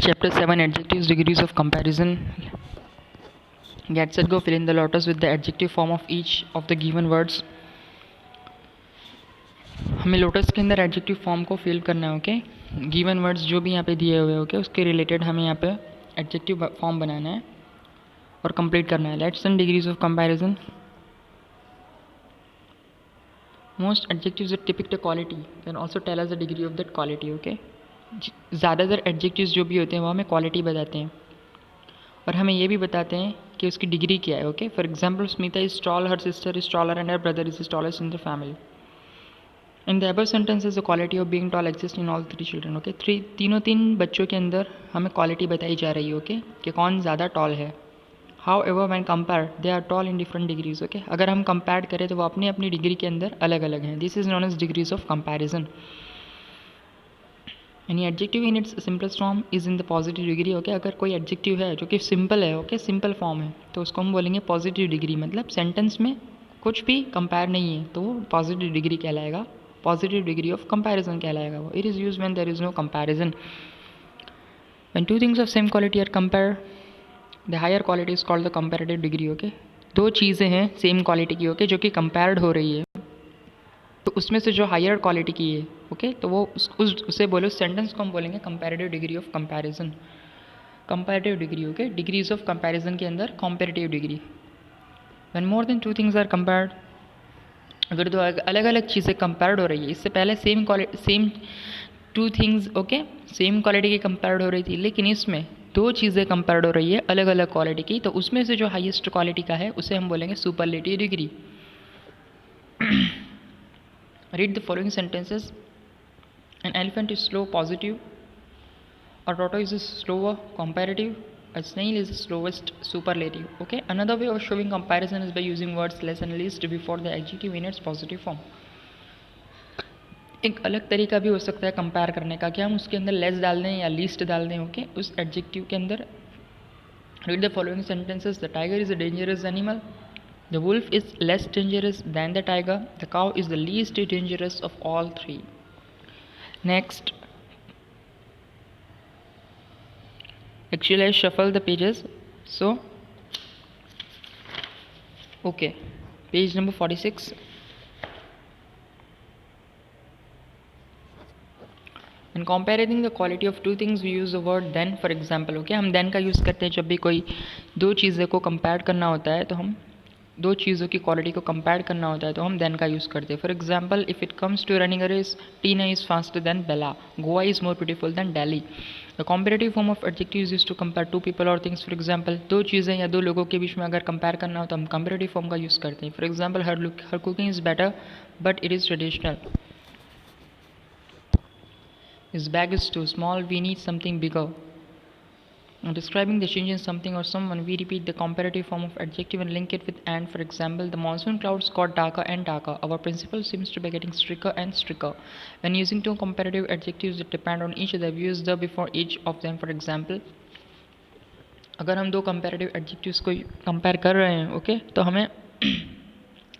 Chapter 7 Adjectives, Degrees of Comparison. Get set go, fill in the letters with the adjective form of each of the given words. हमें lotus के अंदर adjective form को fill करना है. Okay, given words जो भी यहाँ पे दिए हुए हैं ओके उसके रिलेटेड हमें यहाँ पे एडजेक्टिव फॉर्म बनाना है और कंप्लीट करना है. Let's sun degrees of comparison. Most adjectives that depict a quality can also tell us the degree of that quality. Okay, ज़्यादातर एडजेक्टिव्स जो भी होते हैं वो हमें क्वालिटी बताते हैं और हमें ये भी बताते हैं कि उसकी डिग्री क्या है. Okay, for example Smita is tall, her sister is taller and her brother is tallest in the family. In the above sentences the quality of being tall exist in all three children. Okay, तीन बच्चों के अंदर हमें quality बताई जा रही है. Okay, कि कौन ज़्यादा टॉल है. However when compare they are tall in different degrees. Okay, अगर हम कंपेयर करें तो वो अपनी अपनी डिग्री के अंदर अलग अलग हैं. This is known as degrees of comparison. Any adjective in its simplest form is in the positive degree. Okay, अगर कोई एडजेक्टिव है जो कि सिंपल है ओके सिंपल फॉर्म है तो उसको हम बोलेंगे पॉजिटिव डिग्री. मतलब सेंटेंस में कुछ भी कंपेयर नहीं है तो वो पॉजिटिव डिग्री कहलाएगा. पॉजिटिव डिग्री ऑफ कंपैरिजन कहलाएगा वो. It is use when there is no comparison. When two things of same quality are compare the higher quality is called the comparative degree. Okay, दो चीज़ें हैं same quality की okay जो कि compared हो रही है तो उसमें से जो हायर क्वालिटी की है ओके तो वो उसे बोलो सेंटेंस को हम बोलेंगे comparative degree of comparison. Comparative degree okay, degrees of comparison के अंदर comparative degree. When more than two things are compared, अगर दो अलग अलग चीज़ें कंपेयर्ड हो रही है. इससे पहले same two things okay same quality की कंपेयर्ड हो रही थी लेकिन इसमें दो चीज़ें कंपेयर्ड हो रही है अलग अलग क्वालिटी की तो उसमें से जो हाईएस्ट क्वालिटी का है उसे हम बोलेंगे superlative degree. Read the following sentences. An elephant is slow positive, a tortoise is slower comparative, a snail is slowest superlative. Okay, another way of showing comparison is by using words less and least before the adjective in its positive form. एक अलग तरीका भी हो सकता है compare करने का कि हम उसके अंदर लेस डाल दें या लीस्ट डाल दें ओके उस एडजेक्टिव के अंदर. Read the following sentences. The tiger is a dangerous animal. The wolf is less dangerous than the tiger. The cow is the least dangerous of all three. Next. Actually, I shuffle the pages. So, okay. Page number 46. In comparing the quality of two things, we use the word then. For example, okay, हम then का use करते हैं जब भी कोई दो चीज़ों को compare करना होता है तो हम दो चीज़ों की क्वालिटी को कंपेयर करना होता है तो हम देन का यूज़ करते हैं. For example if it comes to running a race, Tina is faster than Bela, Goa is more beautiful than Delhi. The competitive form of adjective is to compare two people और थिंग्स. फॉर एग्जाम्पल दो चीज़ें या दो लोगों के बीच में अगर कंपेयर करना हो तो हम कंपेरेटिव फॉर्म का यूज़ करते हैं. For example her cooking is better but it is traditional. His bag is too small we need something bigger. Describing the change in something or someone, we repeat the comparative form of adjective and link it with and. For example, the monsoon clouds got darker and darker. Our principal seems to be getting stricter and stricter. When using two comparative adjectives that depend on each other, we use the before each of them. For example, अगर हम दो comparative adjectives को compare कर रहे हैं okay तो हमें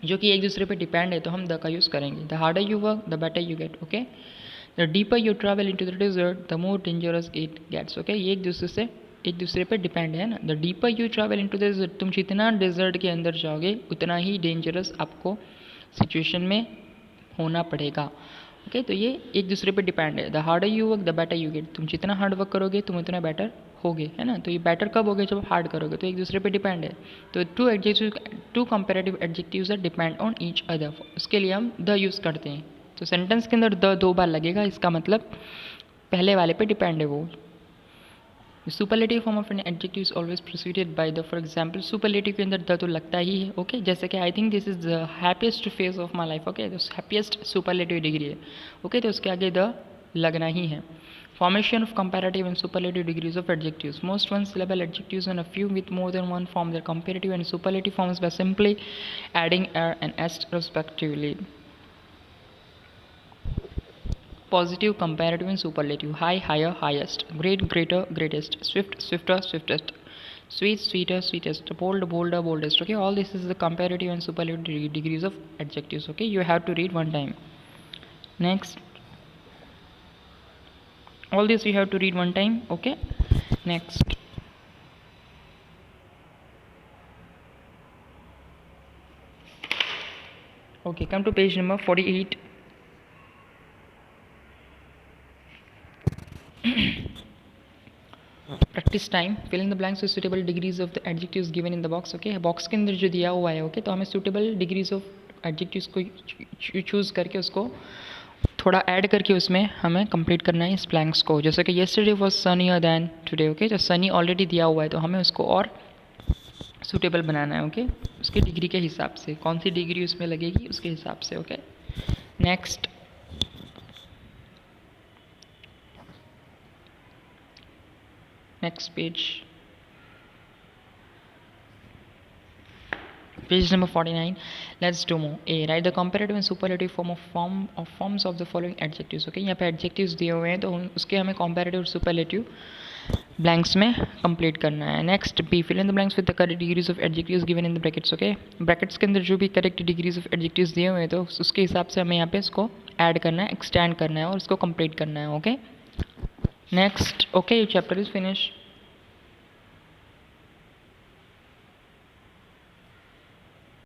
जो कि एक दूसरे पे डिपेंड है तो हम द का यूज़ करेंगे. The harder you work, the better you get. Okay. The deeper you travel into the desert, the more dangerous it gets. Okay, ये एक दूसरे पे डिपेंड है ना. The deeper you travel into the desert, तुम जितना desert के अंदर जाओगे उतना ही डेंजरस आपको सिचुएशन में होना पड़ेगा. ओके, तो ये एक दूसरे पे डिपेंड है. The harder you work the better you get, तुम जितना हार्ड वर्क करोगे तुम उतना बेटर होगे है ना. तो ये बेटर कब होगे जब हार्ड करोगे तो एक दूसरे पे डिपेंड है. तो two comparative adjectives are depend on each other. उसके लिए हम द यूज़ करते हैं. तो सेंटेंस के अंदर द दो बार लगेगा, इसका मतलब पहले वाले पे डिपेंड है वो. The superlative form of an adjective is always preceded by the. For example, superlative के अंदर द तो लगता ही है ओके जैसे कि I think this is the happiest phase of my life. Okay, तो हैप्पीएस्ट सुपरलेटिव डिग्री है ओके तो उसके आगे द लगना ही है. Formation of comparative and superlative degrees of adjectives. Most one syllable adjectives and a few with more than one form their comparative and superlative forms by simply adding er and est respectively. Positive, comparative and superlative. High, higher, highest. Great, greater, greatest. Swift, swifter, swiftest. Sweet, sweeter, sweetest. Bold, bolder, boldest. Okay, all this is the comparative and superlative degrees of adjectives. Okay, you have to read one time. Next, all this you have to read one time. Okay, next okay, come to page number 48. Practice time fill in the blanks with suitable degrees of the adjectives given in the box. Okay, box के अंदर जो दिया हुआ है okay तो हमें suitable degrees of adjectives को choose करके उसको थोड़ा ऐड करके उसमें हमें कंप्लीट करना है इस ब्लैंक्स को. जैसे कि yesterday was sunnier than today. Okay, तो सनी ऑलरेडी दिया हुआ है तो हमें उसको और सुटेबल बनाना है. ओके, उसकी डिग्री के हिसाब से कौन सी डिग्री उसमें लगेगी उसके हिसाब से. Okay, next page number 49. Let's do more. A, write the comparative and superlative forms of the following adjectives. Okay, यहाँ पे adjectives दिए हुए हैं तो उसके हमें comparative और superlative blanks में complete करना है. Next, B, fill in the blanks with the correct degrees of adjectives given in the brackets. Okay, brackets के अंदर जो भी correct degrees of adjectives दिए हुए हैं तो उसके हिसाब से हमें यहाँ पे इसको add करना है, extend करना है और उसको complete करना है. Okay, next. Okay, your chapter is finished.